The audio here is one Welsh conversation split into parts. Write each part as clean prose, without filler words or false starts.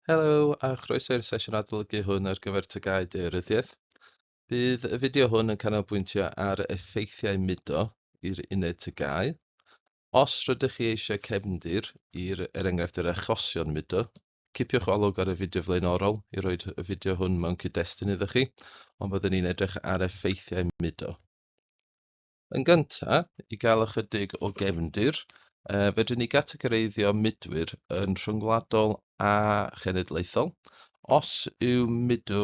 Helo, a chroeso i'r sesiwn adolygu hwn ar gyfer TGAU Daearyddiaeth. Bydd y fideo hwn yn canolbwyntio ar effeithiau mudo i'r uned TGAU. Os rydych chi eisiau cefndir enghraifft yr achosion mudo, cipiwch olwg ar y fideo flaenorol i roed y fideo hwn mewn cyd-destun iddo chi, ond byddwn ni'n edrych ar effeithiau mudo. Yn gyntaf, i gael ychydig o gefndir, fedrwn ni gategoreiddio midwyr yn rhyngwladol a chenedlaethol. Os yw mudo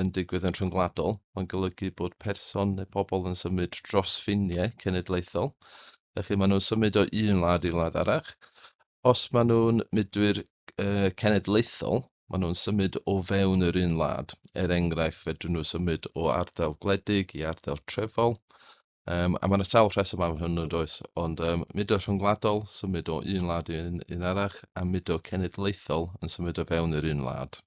yn digwydd yn rhyngwladol, mae'n golygu bod person neu bobl yn symud dros ffiniau cenedlaethol. Felly maen nhw'n symud o un wlad i wlad arall. Os maen nhw'n midwyr cenedlaethol, maen nhw'n symud o fewn yr un wlad. Enghraifft, fedrwn nhw symud o ardal gwledig i ardal trefol. A mae yna sawl rheswm am hwn yn does, ond mudo rhyngwladol, symud o un wlad i un arall, a mudo cenedlaethol yn symud o fewn yr un wlad.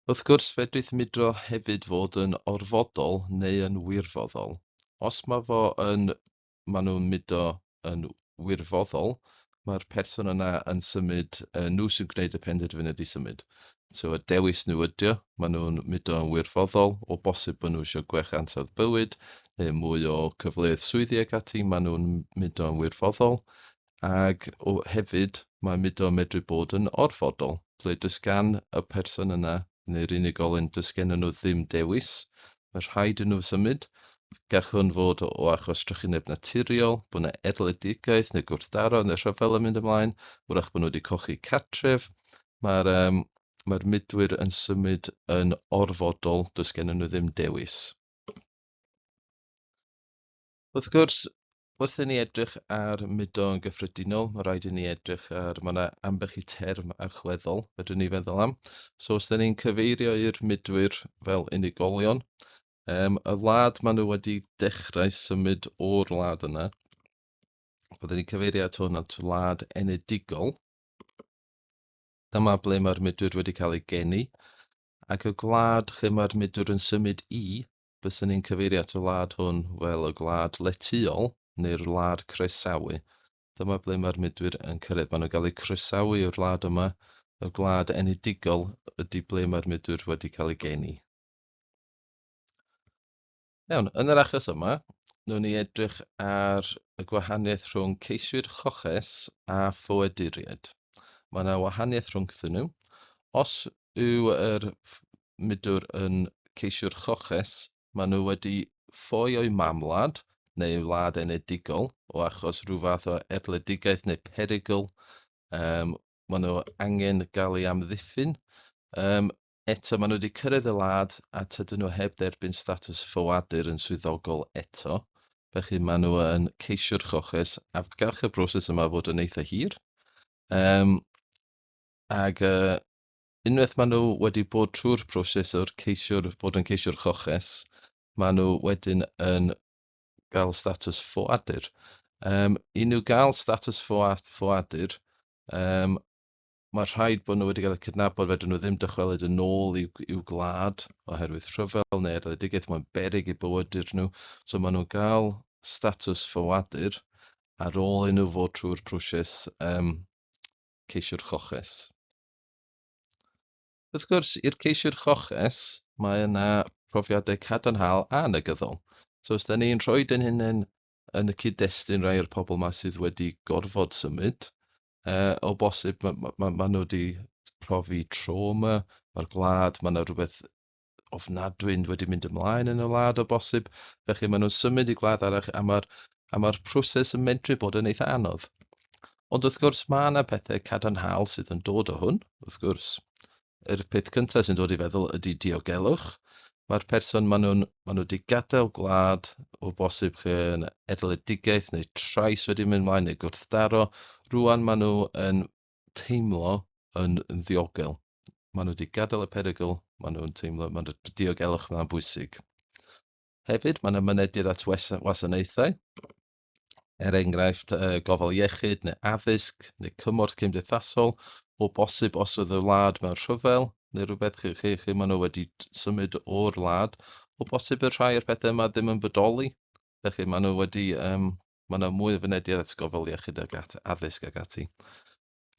Wrth gwrs, fedrith mudo hefyd fod yn orfodol neu yn wirfoddol. Os maen nhw'n mudo yn wirfoddol, mae'r person yna yn symud, nhw sy'n gwneud y penderfyniad i symud. So y dewis nhw ydio, maen nhw'n mudo yn wirfoddol, o bosib bod nhw eisiau gwech ansawdd bywyd, neu mwy o cyfleoedd swyddi ac ati, maen nhw'n mudo yn wirfoddol. Ac hefyd, mae mudo yn medru bod yn orfodol, ble does gan y person yna, neu'r unigolyn, does gen nhw ddim dewis. Mae rhaid i nhw symud. Gall hwn fod o achos trychineb naturiol, bod yna erledigaeth neu gwrthdaro neu rhyfel yn mynd ymlaen, wrach bod nhw wedi colli cartref. Mae'r midwyr yn symud yn orfodol, does gen nhw ddim dewis. Wrth gwrs, wrth i ni edrych ar mudo yn gyffredinol, mae rhaid i ni edrych ar, mae yna ambell i term allweddol, fedrwn ni feddwl am. So os da ni'n cyfeirio i'r midwyr fel unigolion, y wlad maen nhw wedi dechrau symud o'r wlad yna, byddwn ni'n cyfeirio at hwn at wlad enedigol. Dyma ble mae'r midwyr wedi cael ei geni, ac y gwlad lle mae'r midwyr yn symud i, byswn ni'n cyfeirio at y wlad hwn fel y gwlad letuol neu'r wlad croesawu. Dyma ble mae'r midwyr yn cyrraedd. Maen nhw'n cael eu croesawu i'r wlad yma. Y gwlad enedigol ydy ble mae'r midwyr wedi cael ei geni. Iawn, yn yr achos yma, nhw'n ni edrych ar y gwahaniaeth rhwng ceisiwr choches a ffoaduriaid. Mae yna wahaniaeth rhwngthyn nhw. Os yw yr midwr yn ceisiwr choches, maen nhw wedi ffoi o'i mamwlad neu wlad enedigol o achos rhyw fath o erledigaeth neu perygl. Maen nhw angen gael ei amddiffyn. Eto, maen nhw wedi cyrraedd y wlad a tydyn nhw heb dderbyn statws ffoadur yn swyddogol eto. Felly maen nhw yn ceisiwr choches a gall y broses yma fod yn eitha hir. Ac unwaith maen nhw wedi bod trwy'r proses o'r bod yn ceisiwr choches, maen nhw wedyn yn cael statws ffoadur. I nhw gael statws ffoadur, mae rhaid bod nhw wedi cael eu cydnabod, fedrwn nhw ddim dychwelyd yn ôl i'w gwlad oherwydd rhyfel neu erledigaeth, mae'n beryg i bywydur nhw. So maen nhw'n cael statws ffoadur ar ôl i nhw fod trwy'r proses ceisiwr choches. Wrth gwrs, i'r ceisiwr choches, mae yna profiadau cadarnhaol a negyddol. So os da ni'n rhoi yn hynny yn y cyd-destun rai o'r pobl yma sydd wedi gorfod symud, o bosib maen nhw wedi profi trauma, mae'r gwlad, mae yna rhywbeth ofnadwy'n wedi mynd ymlaen yn y wlad o bosib, felly maen nhw'n symud i gwlad arall a mae'r proses yn medru bod yn eitha anodd. Ond wrth gwrs, mae yna pethau cadarnhaol sydd yn dod o hwn, wrth gwrs. Yr peth cyntaf sy'n dod i feddwl ydy diogelwch. Mae'r person maen nhw wedi gadael gwlad o bosib yn erledigaeth neu trais wedi mynd ymlaen neu gwrthdaro. Rwan maen nhw yn teimlo yn ddiogel. Maen nhw wedi gadael y perygl, maen nhw'n teimlo, mae'r diogelwch yma'n bwysig. Hefyd, maen nhw'n mynediad at wasanaethau. Enghraifft, gofal iechyd neu addysg neu cymorth cymdeithasol, o bosib os oedd y wlad mewn rhyfel, neu rhywbeth chi maen nhw wedi symud o'r wlad, o bosib y rhai o'r pethau yma ddim yn bodoli. Felly maen nhw wedi, maen nhw mwy o fynediad at gofal iechyd ag at addysg ag ati.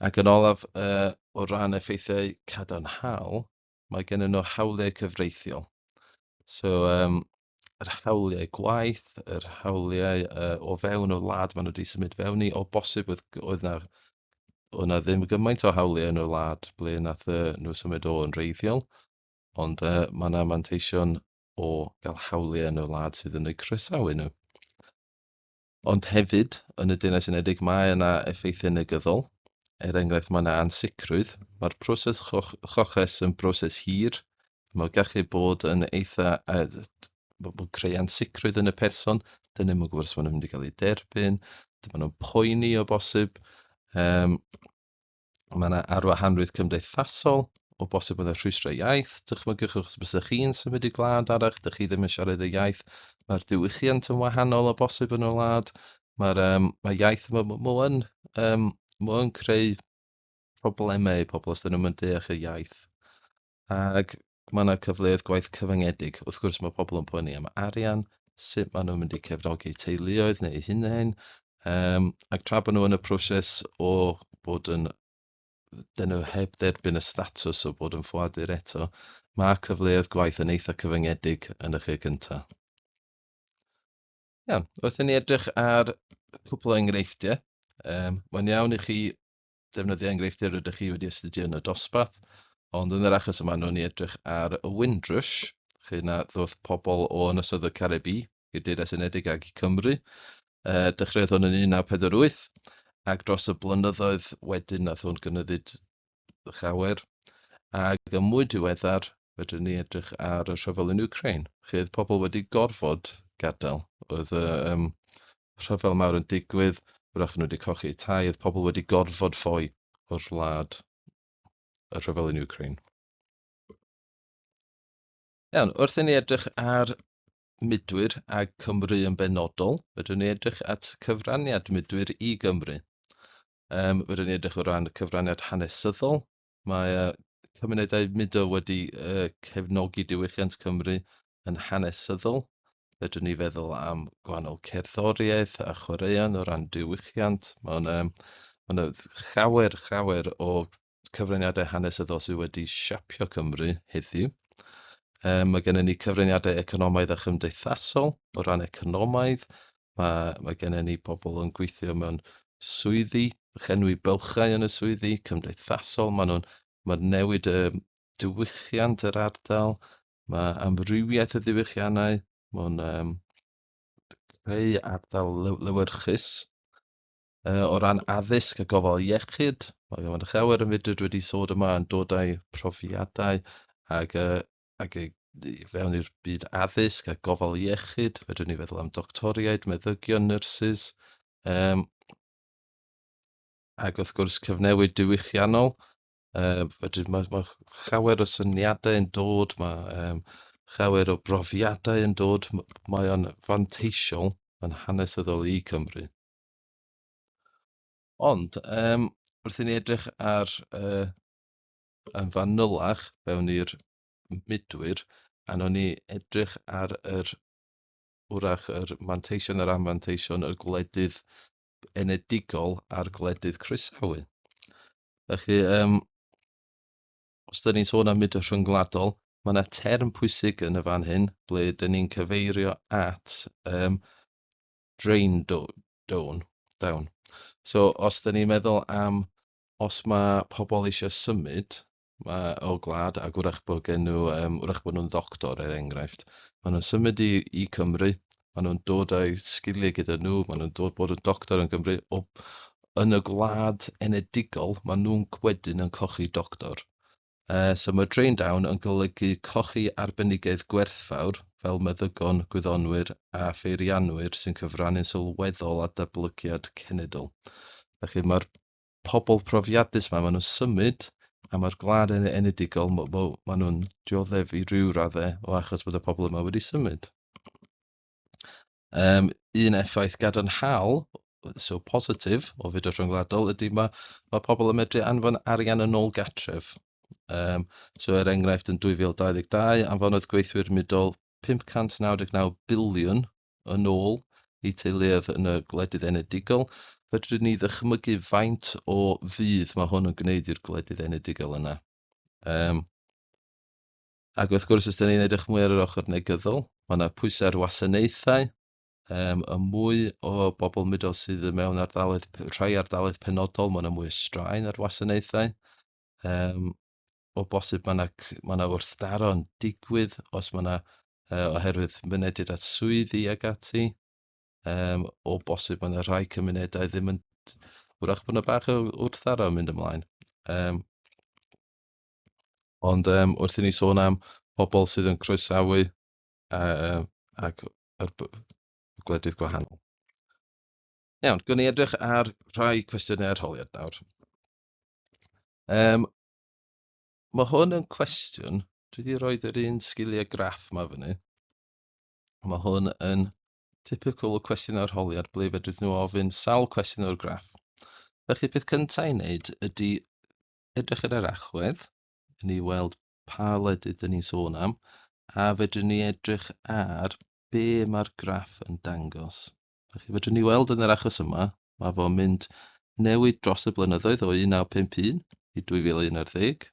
Ac yn olaf, o ran effeithiau cadarnhaol, mae gennym nhw hawliau cyfreithiol. So, yr hawliau gwaith, yr hawliau o fewn y wlad maen nhw wedi symud fewn i, o bosib oedd na ddim gymaint o hawliau yn y wlad ble nath nhw symud o yn wreiddiol, ond mae yna manteision o gael hawliau yn y wlad sydd yn ei croesawu nhw. Ond hefyd, yn y Deyrnas Unedig, mae yna effeithiau negyddol. Enghraifft, mae yna ansicrwydd. Mae'r proses choches yn broses hir. Mae'n gallu bod yn eitha... bod creu ansicrwydd yn y person. Dyn nhw'n gwybod os maen nhw'n mynd i gael ei derbyn. Maen nhw'n poeni o bosib. Mae yna arwahanrwydd cymdeithasol. O bosib bod y rhwystrau iaith. Dychmygwch os bysach chi'n symud i gwlad arall, dych chi ddim yn siarad y iaith. Mae'r diwylliant yn wahanol o bosib yn y wlad. Mae iaith yn creu problemau i pobl os dyn nhw'n deall y iaith. Ac mae yna cyfleoedd gwaith cyfyngedig. Wrth gwrs mae pobl yn poeni am arian, sut maen nhw'n mynd i cefnogi teuluoedd neu hunain. Ac tra bod nhw yn y proses o bod yn dyn nhw heb dderbyn y statws o bod yn ffoadur eto, mae cyfleoedd gwaith yn eitha cyfyngedig yn y lle cyntaf. Iawn, wrth i ni edrych ar cwpl o enghreifftiau. Mae'n iawn i chi defnyddio enghreifftiau rydych chi wedi astudio yn y dosbarth, ond yn yr achos yma, nhw'n ni edrych ar y Windrush, lle na ddoth pobl o Ynysodd y Caribi, i'r Deyrnas Unedig ag i Cymru. Dechreuodd hwn yn 1948, ac dros y blynyddoedd wedyn nath hwn gynyddu llawer. Ac yn mwy diweddar, fedrwn ni edrych ar y rhyfel yn Ukraine, lle oedd pobl wedi gorfod gadael. Oedd rhyfel mawr yn digwydd, wrach nhw wedi cochi tai, oedd pobl wedi gorfod ffoi o'r wlad y rhyfel yn Ukraine. Iawn, wrth i ni edrych ar Midwyr a Cymru yn benodol, fedrwn ni edrych at cyfraniad Midwyr i Gymru. Fedrwn ni edrych o ran cyfraniad hanesyddol. Mae cymunedau mudo wedi cefnogi diwylliant Cymru yn hanesyddol. Fedrwn ni feddwl am gwahanol cerddoriaeth a chwaraeon o ran diwylliant. Mae'n llawer o cyfraniadau hanesyddol sydd wedi siapio Cymru heddiw. Mae gennym ni cyfraniadau economaidd a chymdeithasol o ran economaidd. Mae gennym ni pobl yn gweithio mewn swyddi, llenwi bylchau yn y swyddi, cymdeithasol. Mae'n newid diwylliant yr ardal. Mae amrywiaeth y diwylliannau. Mae'n creu ardal lywyrchus. O ran addysg a gofal iechyd, mae llawer yn fudr wedi sôn yma yn dod â'i profiadau ac fewn i'r byd addysg a gofal iechyd. Fedrwn ni feddwl am doctoriaid, meddygion, nyrsys, ac wrth gwrs cyfnewid diwylliannol. Mae llawer o syniadau yn dod, mae llawer o brofiadau yn dod, mae o'n fanteisiol yn hanesyddol i Cymru. Ond, wrth i ni edrych ar yn fanylach fewn i'r Midwyr, a nhw'n ni edrych ar yr manteision a'r anfanteision y gwledydd enedigol a'r gwledydd croesawu. Felly, os dyn ni'n sôn am mudo rhyngwladol, mae yna term pwysig yn y fan hyn, ble dyn ni'n cyfeirio at drain down. So, os dyn ni'n meddwl am os mae pobl eisiau symud o gwlad ac wrach bod nhw'n doctor enghraifft, maen nhw'n symud i Cymru, maen nhw'n dod â'u sgiliau gyda nhw, maen nhw'n dod bod yn doctor yn Cymru, yn y gwlad enedigol, maen nhw'n wedyn yn cochi doctor. So mae drain down yn golygu cochi arbenigaidd gwerthfawr fel meddygon, gwyddonwyr a pheirianwyr sy'n cyfrannu'n sylweddol a datblygiad cenedl. Felly mae'r pobl profiadus maen nhw'n symud, a mae'r gwlad enedigol, maen nhw'n dioddef i ryw raddau o achos bod y pobl yma wedi symud. Un effaith gadarnhaol, so positif, o fudо rhyngwladol, ydy mae pobl yn medru anfon arian yn ôl gatref. So enghraifft yn 2022, anfonodd gweithwyr mudol 599 biliwn yn ôl i teuluoedd yn y gwledydd enedigol. fedrwn ni ddychmygu faint o fydd mae hwn yn gwneud i'r gwledydd enedigol yna. Ac wrth gwrs, os ydyn ni'n edrych mwy ar yr ochr negyddol, mae yna pwysau ar wasanaethau, y mwy o bobl mudo sydd mewn rhai ardaloedd penodol, mae yna mwy o straen ar wasanaethau. O bosib mae yna wrthdaro yn digwydd os mae yna oherwydd mynediad at swyddi ag ati. O bosib mae yna rhai cymunedau ddim yn wrach bod yna bach o wrthdaro yn mynd ymlaen. Ond wrth i ni sôn am pobl sydd yn croesawu ag yr gwledydd gwahanol. Iawn, gwni edrych ar rhai cwestiynau arholiad nawr. Mae hwn yn cwestiwn, dwi wedi rhoi yr un sgiliau graff yma fyny. Mae hwn yn typical o cwestiwn arholiad ble fedrwyd nhw ofyn sawl cwestiwn o'r graff. Felly peth cyntaf i wneud ydy edrych ar yr achwedd, i ni weld pa wledydd dyn ni'n sôn am, a fedrwn ni edrych ar be mae'r graff yn dangos. Felly fedrwn ni weld yn yr achos yma, mae fo'n mynd newid dros y blynyddoedd o 1951 i 2011.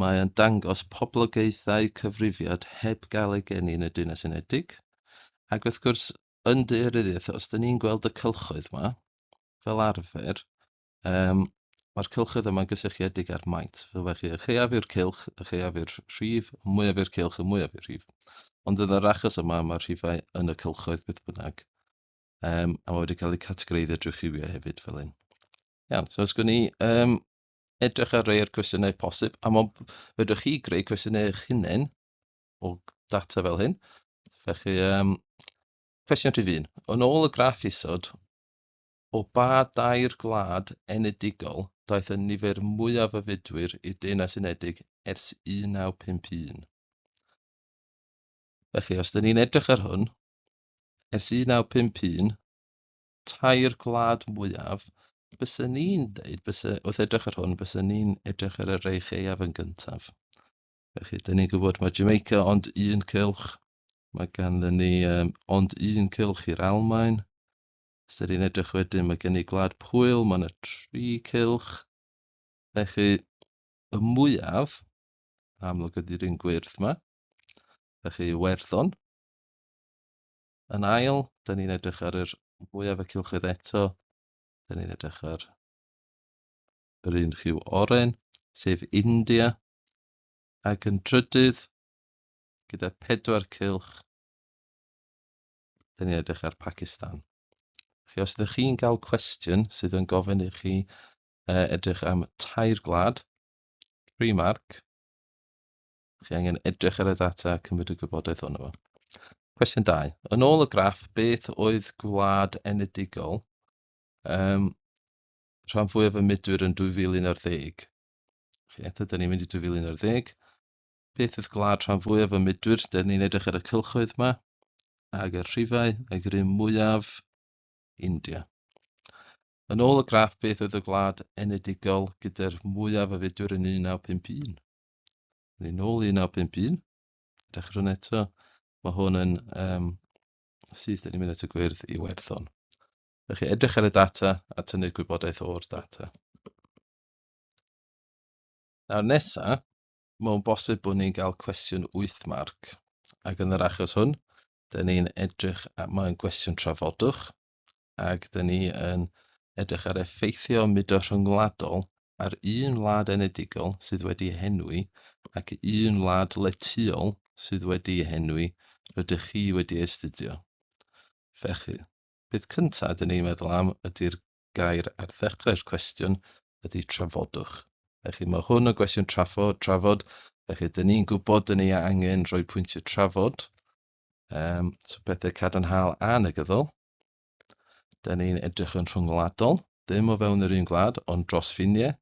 Mae yn dangos poblogaethau cyfrifiad heb gael ei geni yn y Deyrnas Unedig. Ac wrth gwrs, yn daearyddiaeth, os dyn ni'n gweld y cylchoedd yma, fel arfer, mae'r cylchoedd yma'n gysylltiedig ar maint. Felly, y cheuaf yw'r cylch, y cheuaf yw'r rhif, y mwyaf yw'r cylch, y mwyaf yw'r rhif. Ond yn yr achos yma, mae'r rhifau yn y cylchoedd beth bynnag. A mae wedi cael eu categoreiddio drwy rhiwiau hefyd fel hyn. Iawn, so os gwni edrych ar rei o'r cwestiynau posib, a fedrwch chi greu cwestiynau eich hunain o data fel hyn. Felly, cwestiwn rhif 1. Yn ôl y graff isod, o ba dair gwlad enedigol daeth y nifer mwyaf o fudwyr i'r Deyrnas Unedig ers 1951? Felly, os dyn ni'n edrych ar hwn, ers 1951, tair gwlad mwyaf, bysyn ni'n dweud, wrth edrych ar hwn, bysyn ni'n edrych ar y rei cheuaf yn gyntaf. Felly, dyn ni'n gwybod mae Jamaica ond un cylch, mae ganddyn ni ond un cylch i'r Almaen. Os dyn ni'n edrych wedyn, mae gen i Gwlad Pwyl, mae yna 3 cylch. Felly, y mwyaf, amlwg ydy'r un gwyrdd yma, felly Iwerddon. Yn ail, dyn ni'n edrych ar yr mwyaf y cylchoedd eto, dyn ni'n edrych ar yr un rhyw oren, sef India. Ac yn drydydd, gyda 4 cylch, dyn ni'n edrych ar Pakistan. Felly, os ydych chi'n cael cwestiwn sydd yn gofyn i chi edrych am tair gwlad, 3 marc, chi angen edrych ar y data a cymryd y gwybodaeth ono fo. Cwestiwn 2. Yn ôl y graff, beth oedd gwlad enedigol rhan fwyaf y midwyr yn 2011? Eto, dyn ni'n mynd i 2011. Beth oedd gwlad rhan fwyaf y midwyr? Dyn ni'n edrych ar y cylchoedd yma, ag y rhifau, ag yr un mwyaf, India. Yn ôl y graff, beth oedd y gwlad enedigol gyda'r mwyaf y fudwyr yn 1951? Yn ôl 1951, edrych ar hwn eto, mae hwn yn syth, dyn ni'n mynd at y gwyrdd i Iwerddon. Felly edrych ar y data a tynnu gwybodaeth o'r data. Nawr nesa, mae'n bosib bod ni'n cael cwestiwn 8 marc. Ac yn yr achos hwn, dyn ni'n edrych, mae'n gwestiwn trafodwch, ac dyn ni yn edrych ar effeithio mudo rhyngwladol ar un wlad enedigol sydd wedi henwi ac un wlad letuol sydd wedi henwi rydych chi wedi astudio. Felly, beth cyntaf dyn ni'n meddwl am ydy'r gair ar ddechrau'r cwestiwn ydy trafodwch. Felly mae hwn yn gwestiwn trafod, felly dyn ni'n gwybod dyn ni angen rhoi pwyntiau trafod, so bethau cadarnhaol a negyddol. Dyn ni'n edrych yn rhyngwladol, ddim o fewn yr un gwlad, ond dros ffiniau,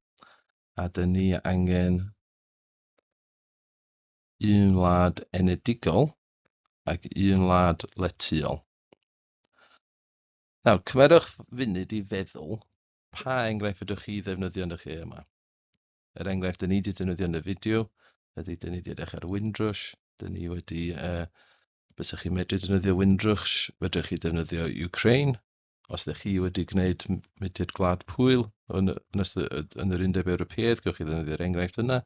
a dyn ni angen un wlad enedigol ac un wlad letuol. Nawr, cymerwch funud i feddwl pa enghraifft ydych chi ddefnyddio yn y lle yma. Yr enghraifft dyn ni wedi defnyddio yn y fideo ydy dyn ni wedi edrych ar Windrush, dyn ni wedi, bysach chi'n medru defnyddio Windrush, fedrwch chi defnyddio Ukraine, Os ydych chi wedi gwneud mudiad gwlad pwyl yn yr Undeb Ewropeaidd, gewch chi ddefnyddio'r enghraifft yna.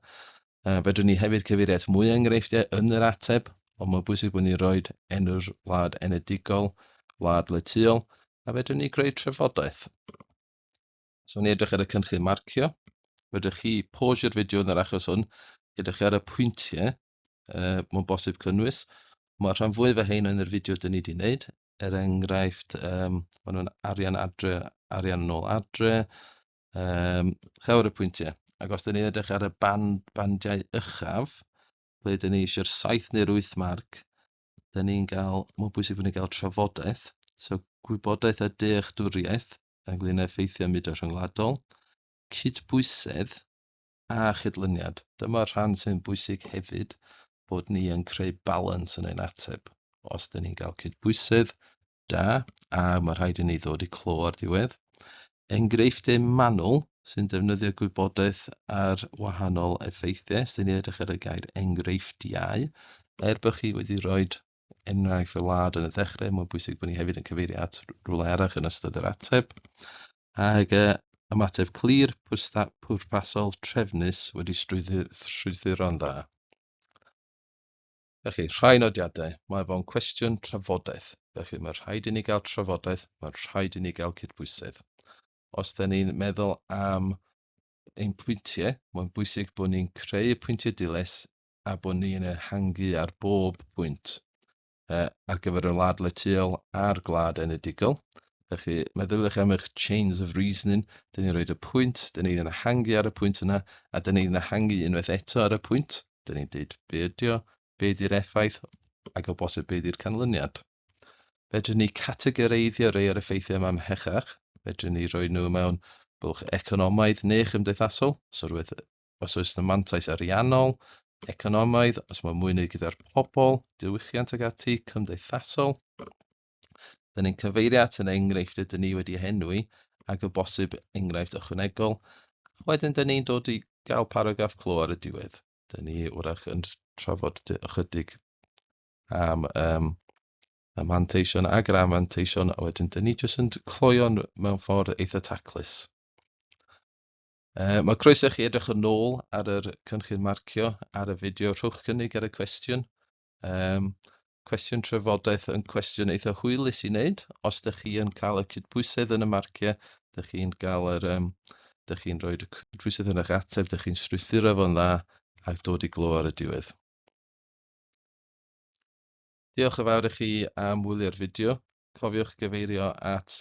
Fedrwn ni hefyd cyfeirio at mwy o enghreifftiau yn yr ateb, ond mae'n bwysig bod ni'n rhoi enw'r wlad enedigol, wlad letuol, a fedrwn ni greu trafodaeth. So ni edrych ar y cynllun marcio. Fedrwch chi pausio'r fideo yn yr achos hwn, edrych ar y pwyntiau, mae'n bosib cynnwys. Mae'r rhan fwyaf o hein yn yr fideo dyn ni wedi wneud. Enghraifft, maen nhw'n arian adre, arian yn ôl adre, llawer y pwyntiau. Ac os dyn ni edrych ar y bandiau uchaf, ble dyn ni eisiau'r 7 neu'r 8 marc, dyn ni'n cael, mae'n bwysig bod ni'n cael trafodaeth. So, gwybodaeth a dealltwriaeth ynglŷn â effeithiau mudo rhyngwladol, cydbwysedd a chydlyniad. Dyma'r rhan sy'n bwysig hefyd bod ni yn creu balans yn ein ateb. Os dyn ni'n cael cydbwysedd, da, a mae rhaid i ni ddod i clo ar diwedd. Enghreifftiau manwl sy'n defnyddio gwybodaeth ar wahanol effeithiau. Os dyn ni edrych ar y gair enghreifftiau, bod chi wedi rhoi enghraifft y wlad yn y ddechrau, mae'n bwysig bod ni hefyd yn cyfeirio at rhywle arall yn ystod yr ateb. Ac ymateb clir, pwrpasol, trefnus wedi strwythuro'n dda. Felly, rhai nodiadau. Mae fo'n cwestiwn trafodaeth. Felly, mae rhaid i ni gael trafodaeth, mae rhaid i ni gael cydbwysedd. Os da ni'n meddwl am ein pwyntiau, mae'n bwysig bod ni'n creu y pwyntiau dilys a bod ni'n ehangu ar bob pwynt ar gyfer y wlad letuol a'r gwlad enedigol. Felly, meddyliwch am eich chains of reasoning. Dyn ni'n rhoi y pwynt, dyn ni'n ehangu ar y pwynt yna, a dyn ni'n ehangu unwaith eto ar y pwynt. Dyn ni'n dweud be ydi o, be ydi'r effaith, ac o bosib be ydi'r canlyniad. Fedrwn ni categoreiddio rhai o'r effeithiau yma ymhellach. Fedrwn ni rhoi nhw mewn bwlch economaidd neu chymdeithasol. So rhywbeth, os oes yna mantais ariannol, economaidd, os mae mwy neu gyda'r pobl, diwylliant ag ati, cymdeithasol. Dyn ni'n cyfeirio at yn enghraifft ydyn ni wedi henwi ac o bosib enghraifft ychwanegol. Wedyn, dyn ni'n dod i gael paragraff clo ar y diwedd. Dyn ni wrach yn trafod ychydig am y manteision ag yr amanteision, a wedyn dyn ni jyst yn cloio mewn ffordd eitha taclus. Mae croeso chi edrych yn ôl ar yr cynllun marcio ar y fideo. Rhowch gynnig ar y cwestiwn. Cwestiwn trafodaeth yn cwestiwn eitha hwylus i wneud. Os ydych chi yn cael y cydbwysedd yn y marciau, ydych chi'n rhoi y cydbwysedd yn eich ateb, ydych chi'n strwythuro fo'n dda ac dod i glo ar y diwedd. Diolch yn fawr i chi am wylio'r fideo. Cofiwch gyfeirio at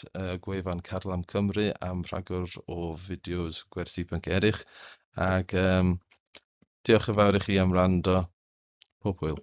gwefan Carlam Cymru am rhagor o fideos gwersi Pync Erich. Ac diolch yn fawr i chi am wrando. Pob hwyl.